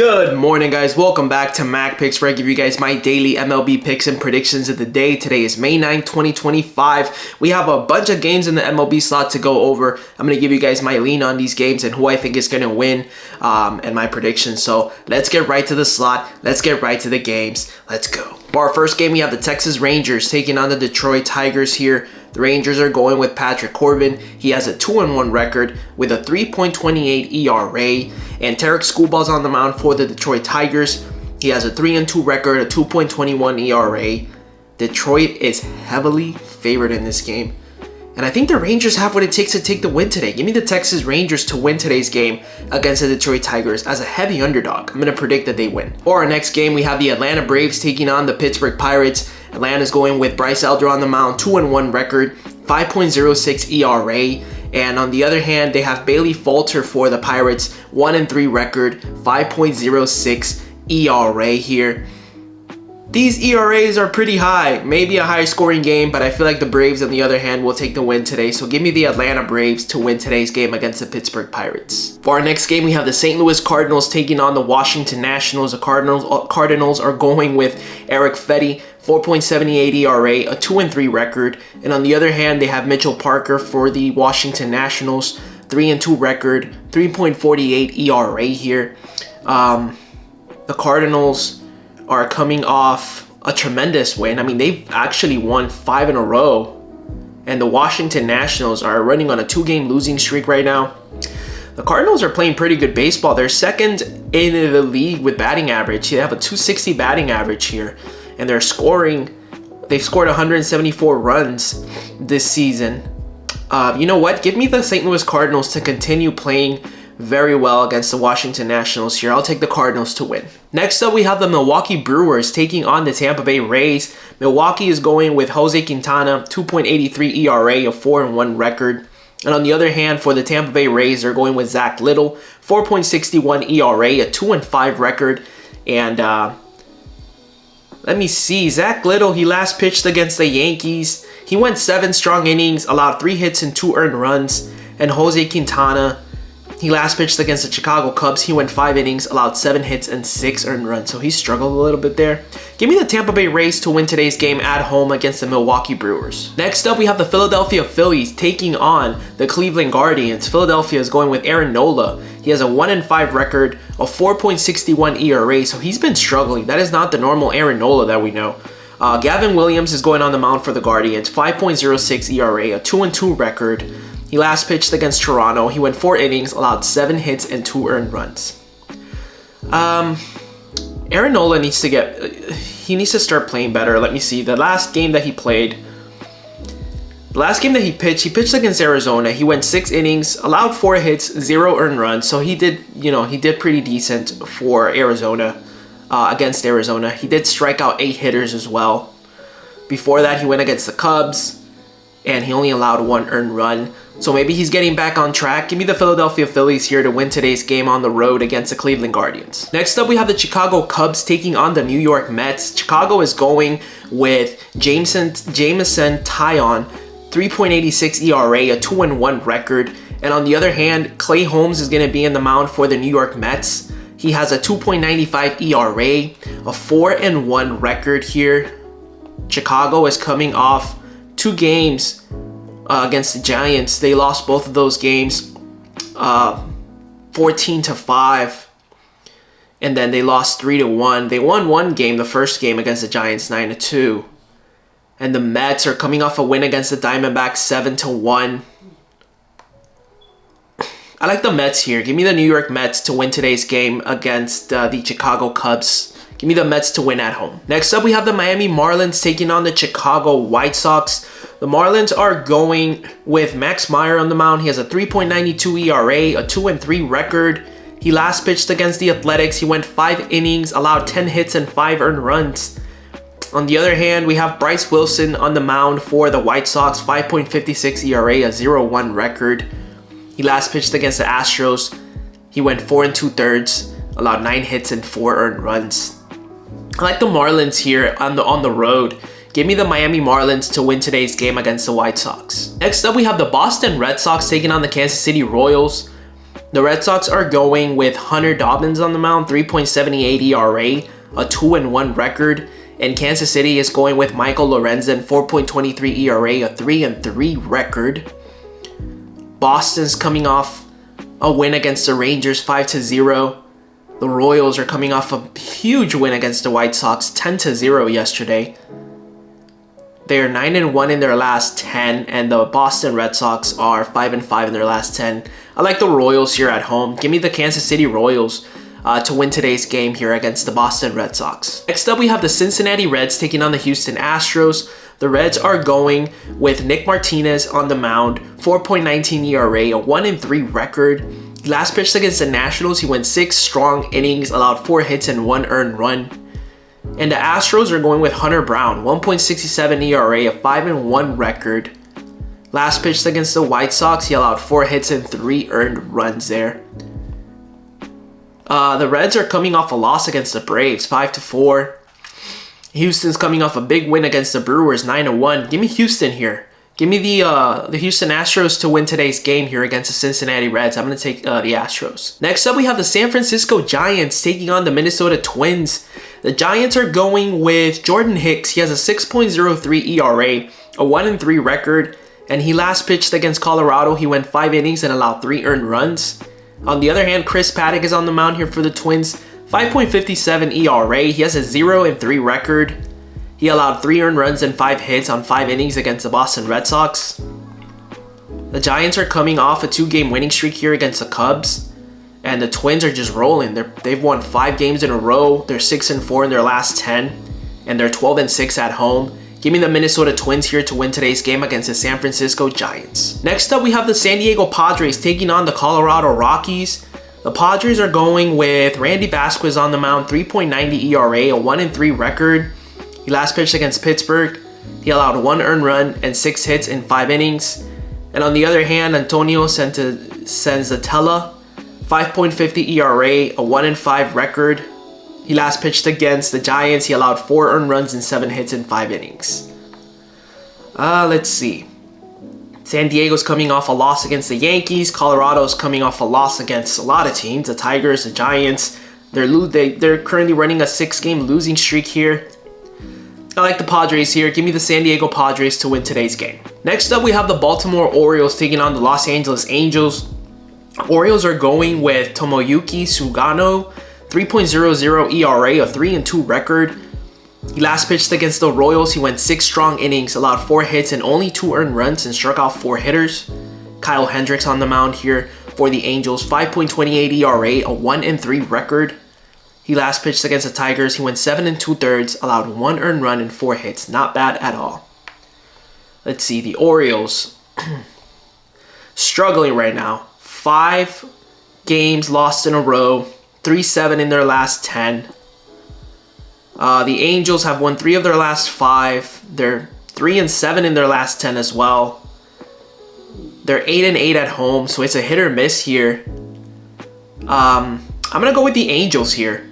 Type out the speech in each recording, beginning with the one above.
Good morning, guys. Welcome back to Mac Picks, where I give you guys my daily MLB picks and predictions of the day. Today is May 9th, 2025. We have a bunch of games in the MLB slot to go over. I'm going to give you guys my lean on these games and who I think is going to win and my predictions. So let's get right to the slot. Let's get right to the games. Let's go. For our first game, we have the Texas Rangers taking on the Detroit Tigers here. The Rangers are going with Patrick Corbin. He has a 2-1 record with a 3.28 ERA. And Tarek Skubal's on the mound for the Detroit Tigers. He has a 3-2 record, a 2.21 ERA. Detroit is heavily favored in this game. And I think the Rangers have what it takes to take the win today. Give me the Texas Rangers to win today's game against the Detroit Tigers as a heavy underdog. I'm going to predict that they win. For our next game, we have the Atlanta Braves taking on the Pittsburgh Pirates. Atlanta's going with Bryce Elder on the mound, 2-1 record, 5.06 ERA. And on the other hand, they have Bailey Falter for the Pirates, 1-3 record, 5.06 ERA here. These ERAs are pretty high, maybe a high scoring game, but I feel like the Braves on the other hand will take the win today. So give me the Atlanta Braves to win today's game against the Pittsburgh Pirates. For our next game, we have the St. Louis Cardinals taking on the Washington Nationals. The Cardinals are going with Eric Fetty, 4.78 ERA, a 2-3 record. And on the other hand, they have Mitchell Parker for the Washington Nationals, 3-2 record, 3.48 ERA here. The Cardinals are coming off a tremendous win. I mean, they've actually won 5 in a row. And the Washington Nationals are running on a 2-game losing streak right now. The Cardinals are playing pretty good baseball. They're second in the league with batting average. They have a 260 batting average here. And they've scored 174 runs this season. You know what? Give me the St. Louis Cardinals to continue playing very well against the Washington Nationals here. I'll take the Cardinals to win. Next up, we have the Milwaukee Brewers taking on the Tampa Bay Rays. Milwaukee is going with Jose Quintana, 2.83 ERA, a 4-1 record. And on the other hand, for the Tampa Bay Rays, they're going with Zach Little, 4.61 ERA, a 2-5 record. And let me see, Zach Little, he last pitched against the Yankees. He went 7 strong innings, allowed 3 hits and 2 earned runs. And Jose Quintana, he last pitched against the Chicago Cubs. He went 5 innings, allowed 7 hits and 6 earned runs. So he struggled a little bit there. Give me the Tampa Bay Rays to win today's game at home against the Milwaukee Brewers. Next up, we have the Philadelphia Phillies taking on the Cleveland Guardians. Philadelphia is going with Aaron Nola. He has a 1-5 record, a 4.61 ERA. So he's been struggling. That is not the normal Aaron Nola that we know. Gavin Williams is going on the mound for the Guardians. 5.06 ERA, a 2-2 record. He last pitched against Toronto. He went 4 innings, allowed 7 hits and 2 earned runs. Aaron Nola needs to start playing better. Let me see. The last game that he pitched against Arizona. He went 6 innings, allowed 4 hits, 0 earned runs. So he did pretty decent for Arizona, against Arizona. He did strike out 8 hitters as well. Before that, he went against the Cubs, and he only allowed 1 earned run. So maybe he's getting back on track. Give me the Philadelphia Phillies here to win today's game on the road against the Cleveland Guardians. Next up, we have the Chicago Cubs taking on the New York Mets. Chicago is going with Jameson Taillon, 3.86 ERA, a 2-1 record. And on the other hand, Clay Holmes is going to be in the mound for the New York Mets. He has a 2.95 ERA, a 4-1 record here. Chicago is coming off 2 games against the Giants. They lost both of those games 14-5, and then they lost 3-1. They won 1 game, the first game against the Giants, 9-2. And the Mets are coming off a win against the Diamondbacks, 7-1. I like the Mets here. Give me the New York Mets to win today's game against the Chicago Cubs. Give me the Mets to win at home. Next up, we have the Miami Marlins taking on the Chicago White Sox. The Marlins are going with Max Meyer on the mound. He has a 3.92 ERA, a 2-3 record. He last pitched against the Athletics. He went 5 innings, allowed 10 hits and 5 earned runs. On the other hand, we have Bryce Wilson on the mound for the White Sox, 5.56 ERA, a 0-1 record. He last pitched against the Astros. He went 4 2/3, allowed 9 hits and 4 earned runs. I like the Marlins here on the road. Give me the Miami Marlins to win today's game against the White Sox. Next up, we have the Boston Red Sox taking on the Kansas City Royals. The Red Sox are going with Hunter Dobbins on the mound, 3.78 ERA, a 2-1 record. And Kansas City is going with Michael Lorenzen, 4.23 ERA, a 3-3 record. Boston's coming off a win against the Rangers, 5-0. The Royals are coming off a huge win against the White Sox, 10-0 yesterday. They are 9-1 in their last 10, and the Boston Red Sox are 5-5 in their last 10. I like the Royals here at home. Give me the Kansas City Royals to win today's game here against the Boston Red Sox. Next up, we have the Cincinnati Reds taking on the Houston Astros. The Reds are going with Nick Martinez on the mound, 4.19 ERA, a 1-3 record. Last pitched against the Nationals, he went 6 strong innings, allowed 4 hits and 1 earned run. And the Astros are going with Hunter Brown, 1.67 ERA, a 5-1 record. Last pitched against the White Sox, he allowed 4 hits and 3 earned runs there. The Reds are coming off a loss against the Braves, 5-4. Houston's coming off a big win against the Brewers, 9-1. Give me Houston here. Give me the Houston Astros to win today's game here against the Cincinnati Reds. I'm going to take the Astros. Next up, we have the San Francisco Giants taking on the Minnesota Twins. The Giants are going with Jordan Hicks. He has a 6.03 ERA, a 1-3 record, and he last pitched against Colorado. He went 5 innings and allowed 3 earned runs. On the other hand, Chris Paddock is on the mound here for the Twins, 5.57 ERA. He has a 0-3 record. He allowed 3 earned runs and 5 hits on 5 innings against the Boston Red Sox. The Giants are coming off a 2-game winning streak here against the Cubs. And the Twins are just rolling. They've won 5 games in a row. They're 6-4 in their last 10. And they're 12-6 at home. Give me the Minnesota Twins here to win today's game against the San Francisco Giants. Next up, we have the San Diego Padres taking on the Colorado Rockies. The Padres are going with Randy Vasquez on the mound, 3.90 ERA, a 1-3 record. He last pitched against Pittsburgh. He allowed 1 earned run and 6 hits in 5 innings. And on the other hand, Antonio Senzatella, 5.50 ERA, a 1-5 record. He last pitched against the Giants. He allowed 4 earned runs and 7 hits in 5 innings. Let's see. San Diego's coming off a loss against the Yankees. Colorado's coming off a loss against a lot of teams. The Tigers, the Giants. They're currently running a 6-game losing streak here. I like the Padres here. Give me the San Diego Padres to win today's game. Next up, we have the Baltimore Orioles taking on the Los Angeles Angels. Orioles are going with Tomoyuki Sugano, 3.00 ERA, a 3-2 record. He last pitched against the Royals. He went 6 strong innings, allowed 4 hits and only 2 earned runs, and struck out 4 hitters. Kyle Hendricks on the mound here for the Angels, 5.28 ERA, a 1-3 record. He last pitched against the Tigers. He went 7 2/3, allowed 1 earned run and 4 hits. Not bad at all. Let's see, the Orioles struggling right now. 5 games lost in a row, 3-7 in their last 10. The Angels have won 3 of their last 5. They're 3-7 in their last 10 as well. They're 8-8 at home, so it's a hit or miss here. I'm gonna go with the Angels here.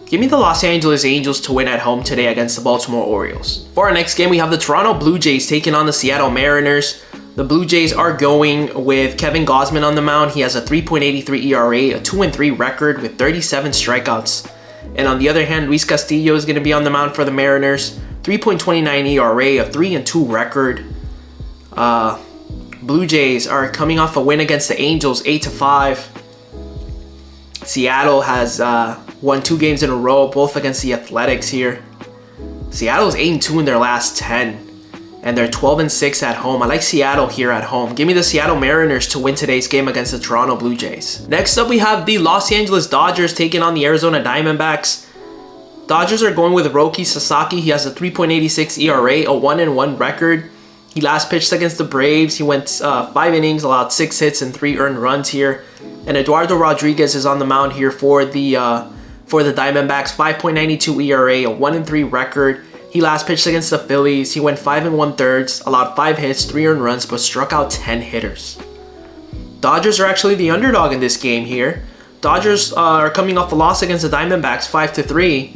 Give me the Los Angeles Angels to win at home today against the Baltimore Orioles. For our next game, we have the Toronto Blue Jays taking on the Seattle Mariners. The Blue Jays are going with Kevin Gausman on the mound. He has a 3.83 ERA, a 2-3 record with 37 strikeouts. And on the other hand, Luis Castillo is going to be on the mound for the Mariners. 3.29 ERA, a 3-2 record. Blue Jays are coming off a win against the Angels, 8-5. Seattle has won 2 games in a row, both against the Athletics here. Seattle's 8-2 in their last 10, and they're 12-6 at home. I like Seattle here at home. Give me the Seattle Mariners to win today's game against the Toronto Blue Jays. Next up, we have the Los Angeles Dodgers taking on the Arizona Diamondbacks. Dodgers are going with Roki Sasaki. He has a 3.86 ERA, a 1-1 record. He last pitched against the Braves. He went 5 innings, allowed 6 hits and 3 earned runs here. And Eduardo Rodriguez is on the mound here for the Diamondbacks. 5.92 ERA, a 1-3 record. He last pitched against the Phillies. He went 5 1/3, allowed 5 hits, 3 earned runs, but struck out 10 hitters. Dodgers are actually the underdog in this game here. Dodgers are coming off a loss against the Diamondbacks, 5-3.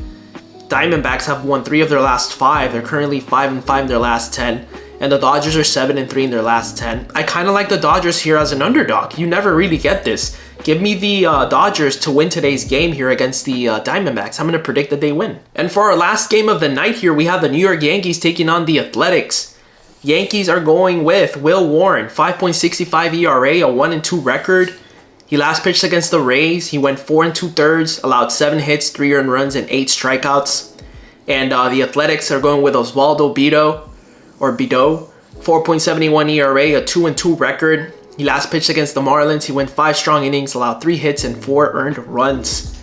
Diamondbacks have won 3 of their last 5. They're currently 5-5 in their last 10. and the Dodgers are 7-3 in their last 10. I kind of like the Dodgers here as an underdog. You never really get this. Give me the Dodgers to win today's game here against the Diamondbacks. I'm going to predict that they win. And for our last game of the night here, we have the New York Yankees taking on the Athletics. Yankees are going with Will Warren, 5.65 ERA, a 1-2 record. He last pitched against the Rays. He went 4 2/3, allowed 7 hits, 3 earned runs, and 8 strikeouts. And the Athletics are going with Oswaldo Bido, 4.71 ERA, a 2-2 record. He last pitched against the Marlins. He went 5 strong innings, allowed 3 hits, and 4 earned runs.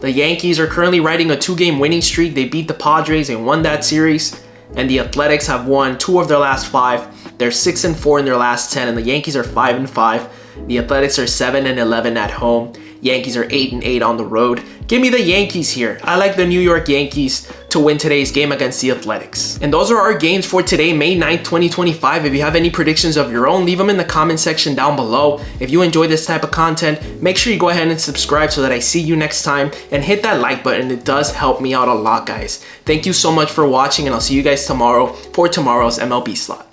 The Yankees are currently riding a 2-game winning streak. They beat the Padres and won that series. And the Athletics have won 2 of their last 5. They're 6-4 in their last 10, and the Yankees are 5-5. The Athletics are 7-11 at home. Yankees are 8-8 on the road. Give me the Yankees here. I like the New York Yankees to win today's game against the Athletics. And those are our games for today, May 9th, 2025. If you have any predictions of your own, leave them in the comment section down below. If you enjoy this type of content, make sure you go ahead and subscribe so that I see you next time, and hit that like button. It does help me out a lot, guys. Thank you so much for watching, and I'll see you guys tomorrow for tomorrow's MLB slot.